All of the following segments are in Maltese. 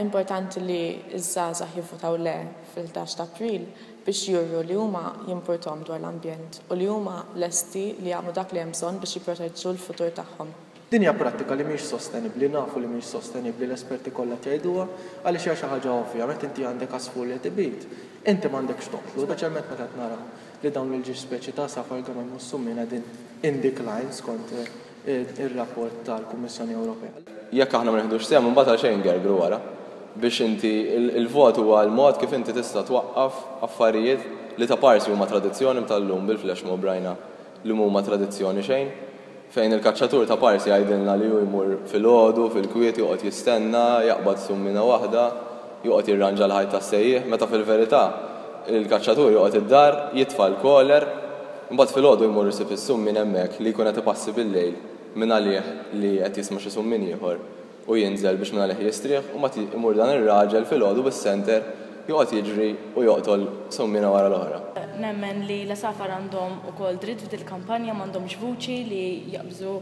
Importanti li ż-żgħażagħ jivvotaw le fil-11 ta' April biex juru li huma jimportom dwar l-ambjent u li huma lesti li jagħmlu dak li hemm bżonn biex jipproteġġu l-futur tagħhom. Din hija prattika li mhix sostenibbli, nafu li mhix sostenibbli l-esperti kollha jgħiduha għaliex hija xi ħaġa ovvja meta inti għandek għasfur li tibit, inti m'għandekx toqtlu, speċjalment meta naraw li dawn il-ġi speċi ta' safar kemm hemm mussummin din in decline skont ir-rapport tal-Kummissjoni Ewropea. Jekk aħna ma nieħdux sehem imbagħad għal xejn gergru wara biex inti il-vot huwa l-mod kif inti tista' twaqqaf affarijiet li ta' parsi huma tradizzjoni tal-lum bil-flash mob rajna li huma tradizzjoni xejn fejn il-kaċċatur ta' parsi jgħidilna li hu jmur fil-għodu, fil-kwiet joqgħod jistenna, jaqbad summina waħda, joqgħod jirranġa l-ħajt tas-sejjieħ, meta fil-verità il-kaċċatur joqgħod id-dar, jitfa' l-koler, imbagħad fil-għodu jmur isib is-summin hemmhekk li jkun qed ipassi bil-lejl minn għalih li qed jisma' xi summin ieħor u jinżel biex minn għalih jistrieħ u ma imur dan ir-raġel fil-għodu bis-center joqgħod jiġri u joqtol summina wara l-oħra. Nemmen li l-safar għandhom ukoll dritt f'dil kampanja m'għandhomx vuċi li jaqbżu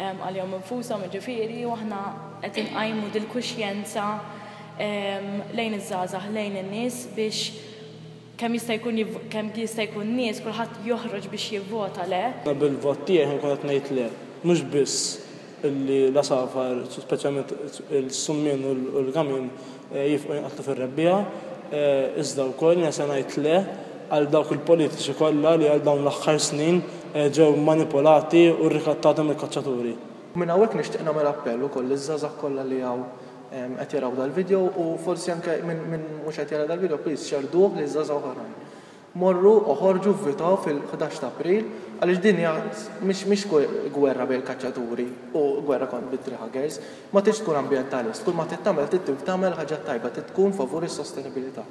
għalihom infushom jiġifieri u aħna qed inqajmu dil-kuxjenza lejn iż-żgħażagħ lejn in-nies biex kemm jista' jkun nies kulħadd joħroġ biex jivvota le. Bil-vot tiegħi nkun qed ngħid le, mhux biss illi l-safar, speċjalment il-summin u l-kamin jifqu jinqatlu fir-rebbieħa, iżda wkoll se ngħid le għal dawk il-politiċi kollha li għal dawn l-aħħar snin ġew manipolati u rrikattati mill-kaċċaturi. Minn hawnhekk nixtieq nagħmel appell ukoll liż-żgħażagħ kollha li hawn qed jaraw dal-video u forsi anke minn mhux qed jara dal-video please xerduh liż-żgħażagħ oħrajn. Morru uħorġu vvitaw fil-11 ta' April għaliex din hija mhix gwerra bejn kaċċaturi u gwerra kont bit-tree huggers, ma tridx tkun ambjentalist, kull ma trid tagħmel ħaġa tajba, trid tkun favur is-sostenibilità.